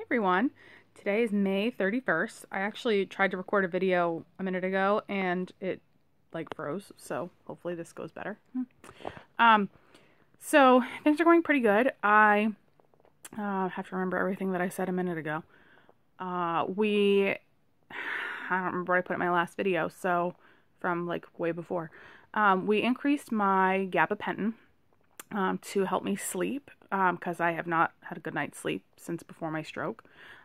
Everyone. Today is May 31st. I actually tried to record a video a minute ago and it froze, so hopefully this goes better. Um, so things are going pretty good. I have to remember everything that I said a minute ago. I don't remember what I put in my last video, so from way before. We increased my gabapentin to help me sleep because I have not had a good night's sleep since before my stroke.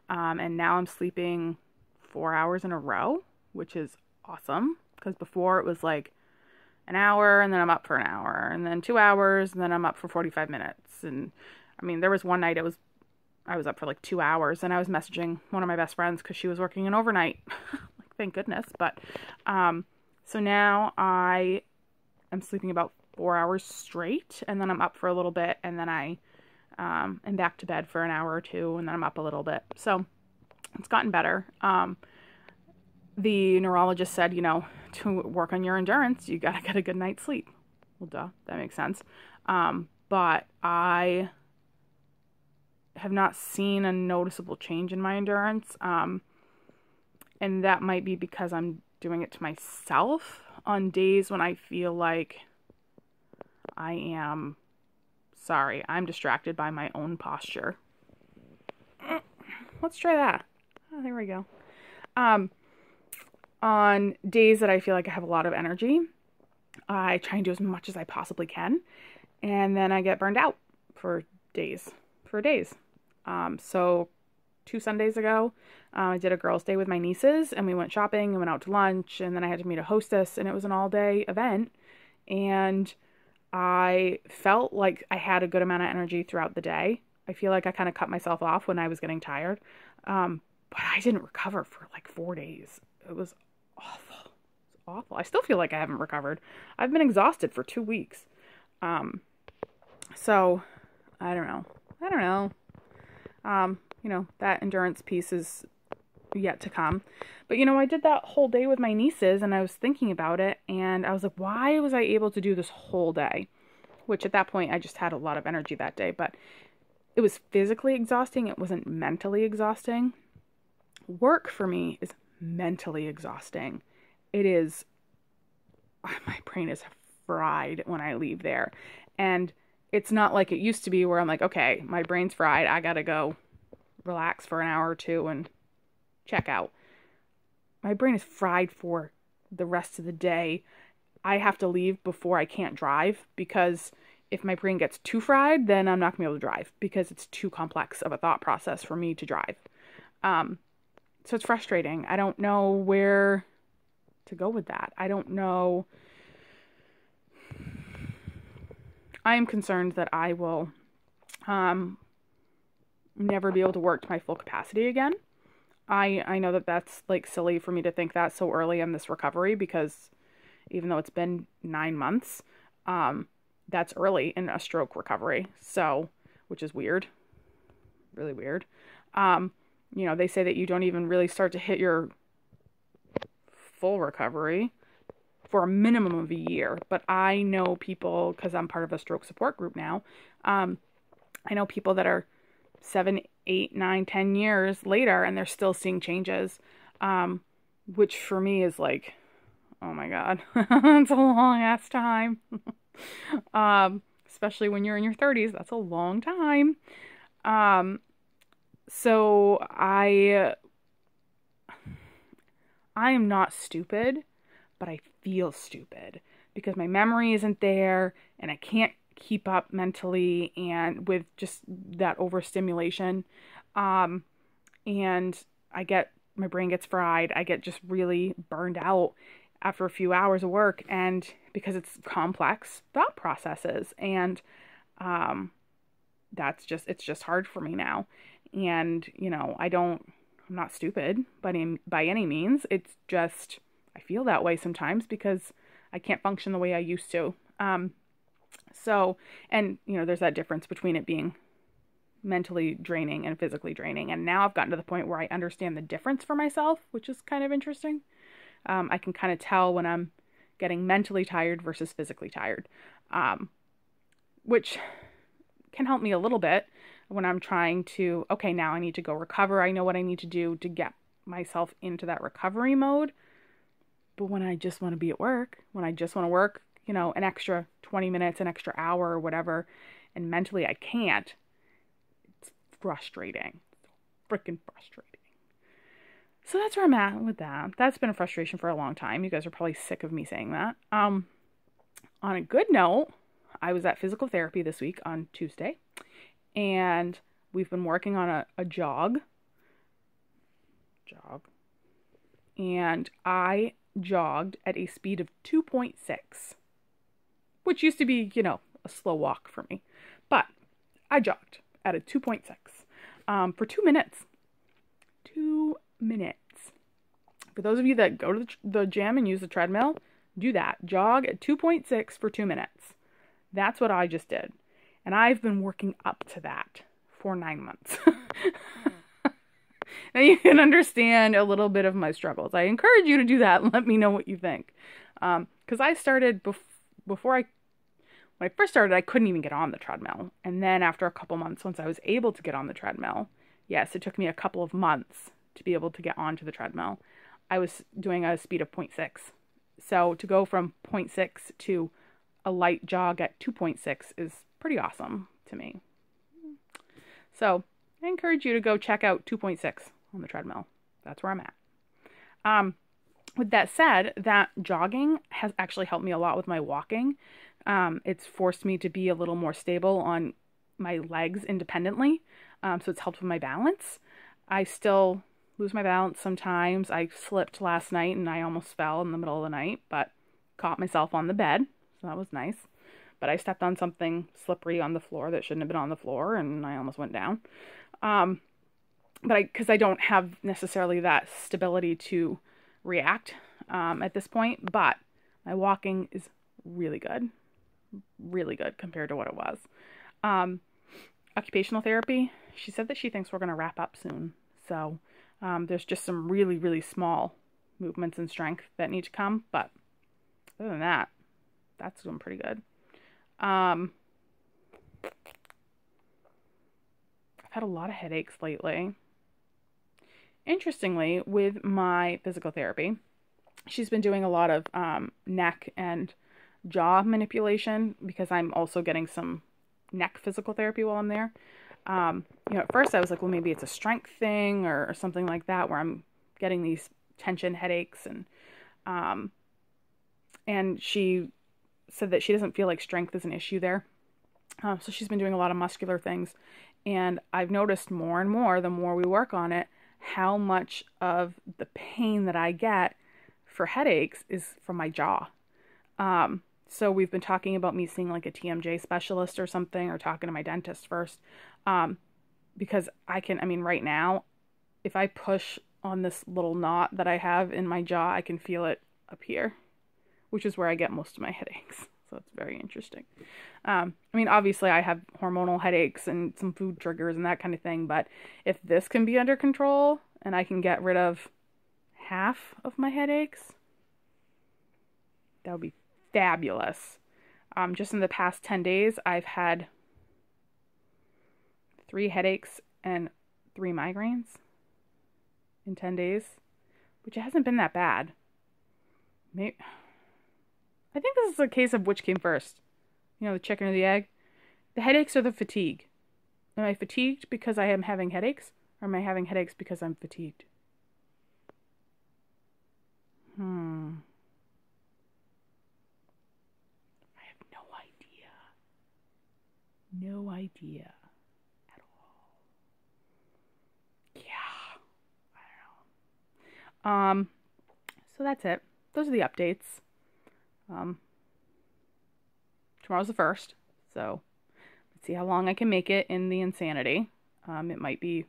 And now I'm sleeping 4 hours in a row, which is awesome because before it was like an hour and then I'm up for an hour and then 2 hours and then I'm up for 45 minutes. And I mean, there was one night I was up for 2 hours and I was messaging one of my best friends because she was working an overnight. Thank goodness. But so now I am sleeping about 4 hours straight, and then I'm up for a little bit, and then I am back to bed for an hour or two, and then I'm up a little bit. So it's gotten better. The neurologist said, to work on your endurance, you gotta get a good night's sleep. Well, duh, that makes sense. But I have not seen a noticeable change in my endurance, and that might be because I'm doing it to myself on days when I feel like I'm distracted by my own posture. Let's try that. Oh, there we go. On days that I feel like I have a lot of energy, I try and do as much as I possibly can, and then I get burned out for days. So 2 Sundays ago, I did a girls' day with my nieces, and we went shopping and went out to lunch, and then I had to meet a hostess, and it was an all-day event, and I felt like I had a good amount of energy throughout the day. I feel like I kind of cut myself off when I was getting tired. But I didn't recover for 4 days. It was awful. It's awful. I still feel like I haven't recovered. I've been exhausted for 2 weeks. So I don't know. That endurance piece is yet to come. But I did that whole day with my nieces and I was thinking about it and I was like, why was I able to do this whole day? Which at that point I just had a lot of energy that day, but it was physically exhausting. It wasn't mentally exhausting. Work for me is mentally exhausting. It is, my brain is fried when I leave there. And it's not like it used to be where I'm like, okay, my brain's fried. I gotta go relax for an hour or two and check out. My brain is fried for the rest of the day. I have to leave before I can't drive because if my brain gets too fried, then I'm not going to be able to drive because it's too complex of a thought process for me to drive. So it's frustrating. I don't know where to go with that. I don't know. I am concerned that I will never be able to work to my full capacity again. I know that that's silly for me to think that so early in this recovery because even though it's been 9 months, that's early in a stroke recovery. So, which is weird, really weird. They say that you don't even really start to hit your full recovery for a minimum of a year. But I know people, because I'm part of a stroke support group now, I know people that are 7, 8, 9, 10 years later and they're still seeing changes, which for me is oh my God, it's a long ass time. Especially when you're in your 30s, that's a long time. So I am not stupid, but I feel stupid because my memory isn't there and I can't keep up mentally and with just that overstimulation. And my brain gets fried. I get just really burned out after a few hours of work, and because it's complex thought processes, and it's just hard for me now. And I'm not stupid by any means. It's just I feel that way sometimes because I can't function the way I used to. So, and there's that difference between it being mentally draining and physically draining. And now I've gotten to the point where I understand the difference for myself, which is kind of interesting. I can kind of tell when I'm getting mentally tired versus physically tired, which can help me a little bit. when I'm trying to, okay, now I need to go recover. I know what I need to do to get myself into that recovery mode. But when I just want to be at work, when I just want to work, you know, an extra 20 minutes, an extra hour or whatever, and mentally I can't, it's frustrating. Freaking frustrating. So that's where I'm at with that. That's been a frustration for a long time. You guys are probably sick of me saying that. On a good note, I was at physical therapy this week on Tuesday, and we've been working on a jog. And I jogged at a speed of 2.6, which used to be, you know, a slow walk for me. But I jogged at a 2.6 for 2 minutes. 2 minutes. For those of you that go to the gym and use the treadmill, do that. Jog at 2.6 for 2 minutes. That's what I just did. And I've been working up to that for 9 months. Now you can understand a little bit of my struggles. I encourage you to do that and let me know what you think. Because I started when I first started, I couldn't even get on the treadmill. And then after a couple months, once I was able to get on the treadmill, yes, it took me a couple of months to be able to get onto the treadmill. I was doing a speed of 0.6. So to go from 0.6 to a light jog at 2.6 is pretty awesome to me. So I encourage you to go check out 2.6 on the treadmill. That's where I'm at. With that said, that jogging has actually helped me a lot with my walking. It's forced me to be a little more stable on my legs independently. So it's helped with my balance. I still lose my balance sometimes. I slipped last night and I almost fell in the middle of the night, but caught myself on the bed. So that was nice. But I stepped on something slippery on the floor that shouldn't have been on the floor and I almost went down. Because I don't have necessarily that stability to react at this point, but my walking is really good compared to what it was. Occupational therapy, she said that she thinks we're going to wrap up soon. So there's just some really, really small movements and strength that need to come, but other than that, that's doing pretty good. I've had a lot of headaches lately. Interestingly, with my physical therapy, she's been doing a lot of neck and jaw manipulation because I'm also getting some neck physical therapy while I'm there. At first I was like, well, maybe it's a strength thing or something like that where I'm getting these tension headaches and she said that she doesn't feel like strength is an issue there. So she's been doing a lot of muscular things, and I've noticed more and more, the more we work on it, how much of the pain that I get for headaches is from my jaw. So we've been talking about me seeing like a TMJ specialist or something, or talking to my dentist first. Because right now, if I push on this little knot that I have in my jaw, I can feel it up here, which is where I get most of my headaches. So it's very interesting. Obviously I have hormonal headaches and some food triggers and that kind of thing, but if this can be under control and I can get rid of half of my headaches, that would be fabulous. Just in the past 10 days, I've had 3 headaches and 3 migraines in 10 days, which hasn't been that bad. I think this is a case of which came first. The chicken or the egg? The headaches or the fatigue? Am I fatigued because I am having headaches? Or am I having headaches because I'm fatigued? I have no idea. No idea at all. Yeah. I don't know. So that's it. Those are the updates. Tomorrow's the 1st, so let's see how long I can make it in the insanity. It might be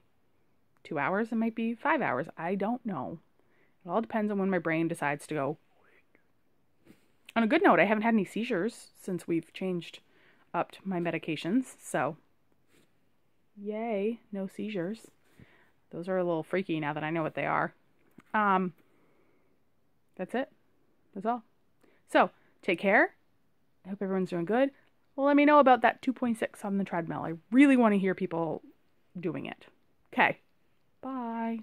2 hours, it might be 5 hours. I don't know. It all depends on when my brain decides to go. On a good note, I haven't had any seizures since we've changed up my medications, so yay, no seizures. Those are a little freaky now that I know what they are. That's it. That's all. So, take care. I hope everyone's doing good. Well, let me know about that 2.6 on the treadmill. I really want to hear people doing it. Okay. Bye.